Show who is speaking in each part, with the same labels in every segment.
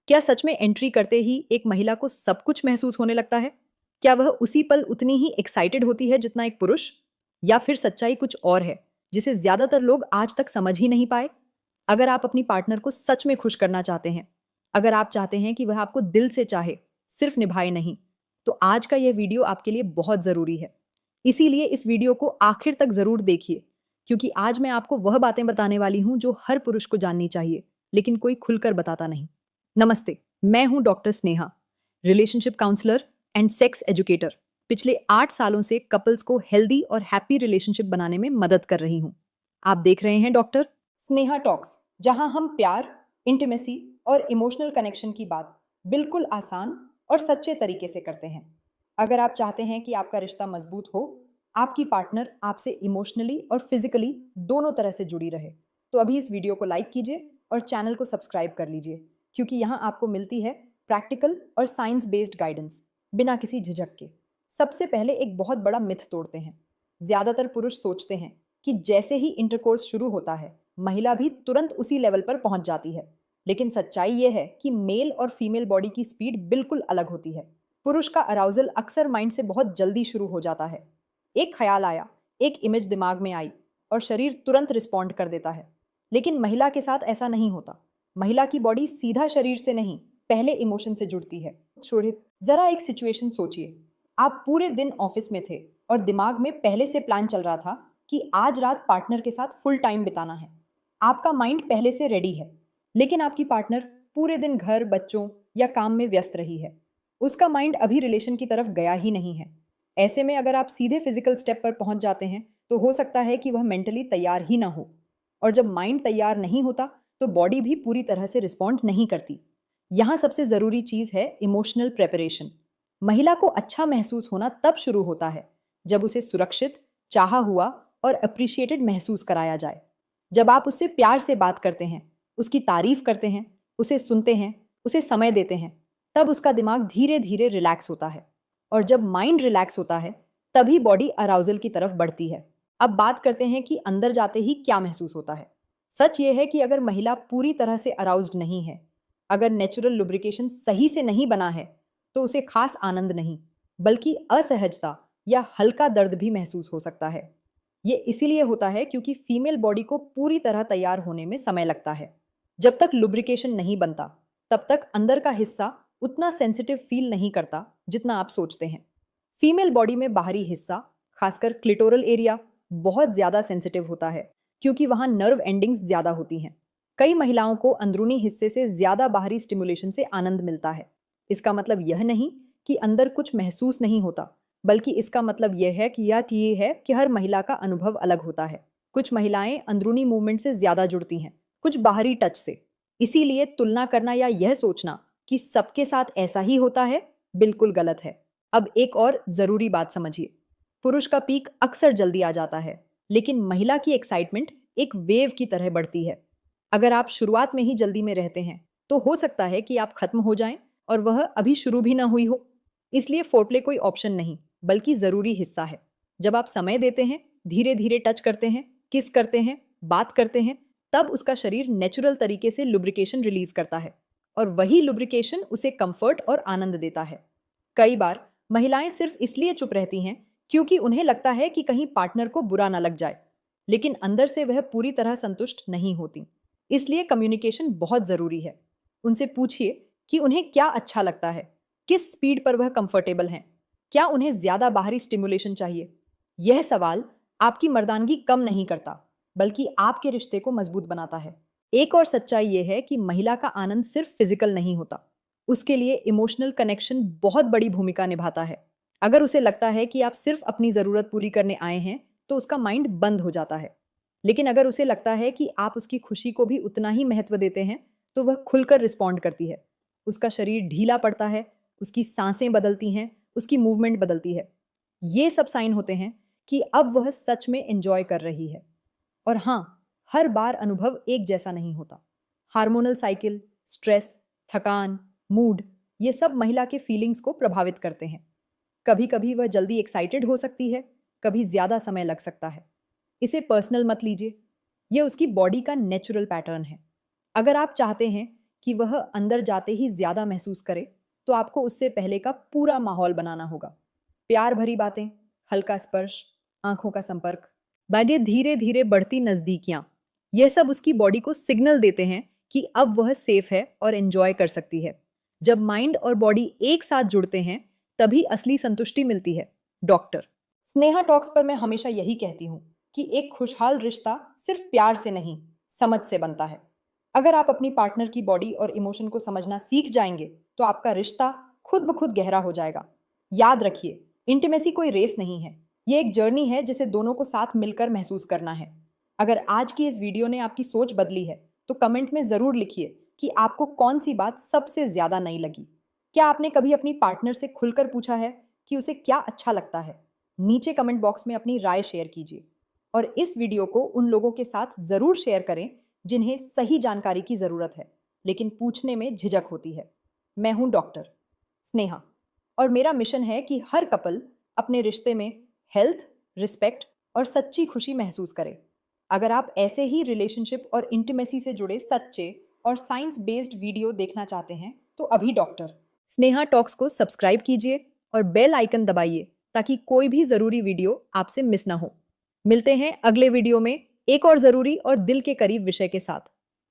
Speaker 1: क्या सच में एंट्री करते ही एक महिला को सब कुछ महसूस होने लगता है? क्या वह उसी पल उतनी ही एक्साइटेड होती है जितना एक पुरुष? या फिर सच्चाई कुछ और है, जिसे ज्यादातर लोग आज तक समझ ही नहीं पाए? अगर आप अपनी पार्टनर को सच में खुश करना चाहते हैं, अगर आप चाहते हैं कि वह आपको दिल से चाहे, सिर्फ निभाए नहीं, तो आज का यह वीडियो आपके लिए बहुत जरूरी है। इसीलिए इस वीडियो को आखिर तक जरूर देखिए, क्योंकि आज मैं आपको वह बातें बताने वाली हूं जो हर पुरुष को जाननी चाहिए, लेकिन कोई खुलकर बताता नहीं। नमस्ते, मैं हूं doctor Sneha, relationship counsellor and sex educator. पिछले 8 सालों से कपल्स को हेल्दी और हैप्पी रिलेशनशिप बनाने में मदद कर रही हूं। आप देख रहे हैं डॉक्टर स्नेहा टॉक्स, जहां हम प्यार, इंटीमेसी और इमोशनल कनेक्शन की बात बिल्कुल आसान और सच्चे तरीके से करते हैं। अगर आप चाहते हैं कि आपका रिश्ता मजबूत हो, आपकी पार्टनर आपसे इमोशनली और फिजिकली दोनों तरह से जुड़ी रहे, तो अभी इस वीडियो को लाइक कीजिए और चैनल को सब्सक्राइब कर लीजिए, क्योंकि यहाँ आपको मिलती है प्रैक्टिकल और साइंस बेस्ड गाइडेंस बिना किसी झिझक के। सबसे पहले एक बहुत बड़ा मिथ तोड़ते हैं। ज्यादातर पुरुष सोचते हैं कि जैसे ही इंटरकोर्स शुरू होता है, महिला भी तुरंत उसी लेवल पर पहुंच जाती है। लेकिन सच्चाई यह है कि मेल और फीमेल बॉडी की स्पीड बिल्कुल अलग होती है। पुरुष का अराउजल अक्सर माइंड से बहुत जल्दी शुरू हो जाता है। एक ख्याल आया, एक इमेज दिमाग में आई और शरीर तुरंत रिस्पॉन्ड कर देता है। लेकिन महिला के साथ ऐसा नहीं होता। महिला की बॉडी सीधा शरीर से नहीं, पहले इमोशन से जुड़ती है। शोरित, जरा एक सिचुएशन सोचिए। आप पूरे दिन ऑफिस में थे और दिमाग में पहले से प्लान चल रहा था कि आज रात पार्टनर के साथ फुल टाइम बिताना है। आपका माइंड पहले से रेडी है, लेकिन आपकी पार्टनर पूरे दिन घर, बच्चों या काम में व्यस्त रही है। उसका माइंड अभी रिलेशन की तरफ गया ही नहीं है। ऐसे में अगर आप सीधे फिजिकल स्टेप पर पहुंच जाते हैं, तो हो सकता है कि वह मेंटली तैयार ही ना हो। और जब माइंड तैयार नहीं होता, तो बॉडी भी पूरी तरह से रिस्पॉन्ड नहीं करती। यहाँ सबसे जरूरी चीज है इमोशनल प्रेपरेशन। महिला को अच्छा महसूस होना तब शुरू होता है जब उसे सुरक्षित, चाहा हुआ और अप्रिशिएटेड महसूस कराया जाए। जब आप उससे प्यार से बात करते हैं, उसकी तारीफ करते हैं, उसे सुनते हैं, उसे समय देते हैं, तब उसका दिमाग धीरे धीरे रिलैक्स होता है। और जब माइंड रिलैक्स होता है, तभी बॉडी अराउजल की तरफ बढ़ती है। अब बात करते हैं कि अंदर जाते ही क्या महसूस होता है। सच ये है कि अगर महिला पूरी तरह से अराउज्ड नहीं है, अगर नेचुरल लुब्रिकेशन सही से नहीं बना है, तो उसे खास आनंद नहीं, बल्कि असहजता या हल्का दर्द भी महसूस हो सकता है। ये इसीलिए होता है क्योंकि फीमेल बॉडी को पूरी तरह तैयार होने में समय लगता है। जब तक लुब्रिकेशन नहीं बनता, तब तक अंदर का हिस्सा उतना सेंसिटिव फील नहीं करता जितना आप सोचते हैं। फीमेल बॉडी में बाहरी हिस्सा, खासकर क्लिटोरल एरिया, बहुत ज्यादा सेंसिटिव होता है, क्योंकि वहां नर्व एंडिंग्स ज्यादा होती हैं। कई महिलाओं को अंदरूनी हिस्से से ज्यादा बाहरी स्टिमुलेशन से आनंद मिलता है। इसका मतलब यह नहीं कि अंदर कुछ महसूस नहीं होता, बल्कि इसका मतलब यह है कि हर महिला का अनुभव अलग होता है। कुछ महिलाएं अंदरूनी मूवमेंट से ज्यादा जुड़ती हैं, कुछ बाहरी टच से। इसीलिए तुलना करना या यह सोचना कि सबके साथ ऐसा ही होता है, बिल्कुल गलत है। अब एक और जरूरी बात समझिए। पुरुष का पीक अक्सर जल्दी आ जाता है, लेकिन महिला की एक्साइटमेंट एक वेव की तरह बढ़ती है। अगर आप शुरुआत में ही जल्दी में रहते हैं, तो हो सकता है कि आप खत्म हो जाएं और वह अभी शुरू भी ना हुई हो। इसलिए फोरप्ले कोई ऑप्शन नहीं, बल्कि जरूरी हिस्सा है। जब आप समय देते हैं, धीरे धीरे टच करते हैं, किस करते हैं, बात करते हैं, तब उसका शरीर नेचुरल तरीके से लुब्रिकेशन रिलीज करता है, और वही लुब्रिकेशन उसे कंफर्ट और आनंद देता है। कई बार महिलाएं सिर्फ इसलिए चुप रहती हैं क्योंकि उन्हें लगता है कि कहीं पार्टनर को बुरा ना लग जाए, लेकिन अंदर से वह पूरी तरह संतुष्ट नहीं होती। इसलिए कम्युनिकेशन बहुत जरूरी है। उनसे पूछिए कि उन्हें क्या अच्छा लगता है, किस स्पीड पर वह कंफर्टेबल हैं, क्या उन्हें ज्यादा बाहरी स्टिमुलेशन चाहिए। यह सवाल आपकी मर्दानगी कम नहीं करता, बल्कि आपके रिश्ते को मजबूत बनाता है। एक और सच्चाई यह है कि महिला का आनंद सिर्फ फिजिकल नहीं होता, उसके लिए इमोशनल कनेक्शन बहुत बड़ी भूमिका निभाता है। अगर उसे लगता है कि आप सिर्फ अपनी जरूरत पूरी करने आए हैं, तो उसका माइंड बंद हो जाता है। लेकिन अगर उसे लगता है कि आप उसकी खुशी को भी उतना ही महत्व देते हैं, तो वह खुलकर रिस्पॉन्ड करती है। उसका शरीर ढीला पड़ता है, उसकी सांसें बदलती हैं, उसकी मूवमेंट बदलती है। ये सब साइन होते हैं कि अब वह सच में एंजॉय कर रही है। और हाँ, हर बार अनुभव एक जैसा नहीं होता। हार्मोनल साइकिल, स्ट्रेस, थकान, मूड, ये सब महिला के फीलिंग्स को प्रभावित करते हैं। कभी कभी वह जल्दी एक्साइटेड हो सकती है, कभी ज्यादा समय लग सकता है। इसे पर्सनल मत लीजिए, यह उसकी बॉडी का नेचुरल पैटर्न है। अगर आप चाहते हैं कि वह अंदर जाते ही ज्यादा महसूस करे, तो आपको उससे पहले का पूरा माहौल बनाना होगा। प्यार भरी बातें, हल्का स्पर्श, आंखों का संपर्क, बाकी धीरे धीरे बढ़ती नजदीकियां, यह सब उसकी बॉडी को सिग्नल देते हैं कि अब वह सेफ है और एंजॉय कर सकती है। जब माइंड और बॉडी एक साथ जुड़ते हैं, तभी असली संतुष्टि मिलती है। डॉक्टर स्नेहा टॉक्स पर मैं हमेशा यही कहती हूँ कि एक खुशहाल रिश्ता सिर्फ प्यार से नहीं, समझ से बनता है। अगर आप अपनी पार्टनर की बॉडी और इमोशन को समझना सीख जाएंगे, तो आपका रिश्ता खुद ब खुद गहरा हो जाएगा। याद रखिए, इंटीमेसी कोई रेस नहीं है, ये एक जर्नी है जिसे दोनों को साथ मिलकर महसूस करना है। अगर आज की इस वीडियो ने आपकी सोच बदली है, तो कमेंट में जरूर लिखिए कि आपको कौन सी बात सबसे ज्यादा नई लगी। क्या आपने कभी अपनी पार्टनर से खुलकर पूछा है कि उसे क्या अच्छा लगता है? नीचे कमेंट बॉक्स में अपनी राय शेयर कीजिए और इस वीडियो को उन लोगों के साथ जरूर शेयर करें जिन्हें सही जानकारी की जरूरत है, लेकिन पूछने में झिझक होती है। मैं हूं डॉक्टर स्नेहा और मेरा मिशन है कि हर कपल अपने रिश्ते में हेल्थ, रिस्पेक्ट और सच्ची खुशी महसूस करे। अगर आप ऐसे ही रिलेशनशिप और इंटीमेसी से जुड़े सच्चे और साइंस बेस्ड वीडियो देखना चाहते हैं, तो अभी डॉक्टर स्नेहा टॉक्स को सब्सक्राइब कीजिए और बेल आइकन दबाइए ताकि कोई भी जरूरी वीडियो आपसे मिस ना हो। मिलते हैं अगले वीडियो में एक और जरूरी और दिल के करीब विषय के साथ।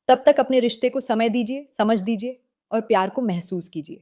Speaker 1: तब तक अपने रिश्ते को समय दीजिए, समझ दीजिए और प्यार को महसूस कीजिए।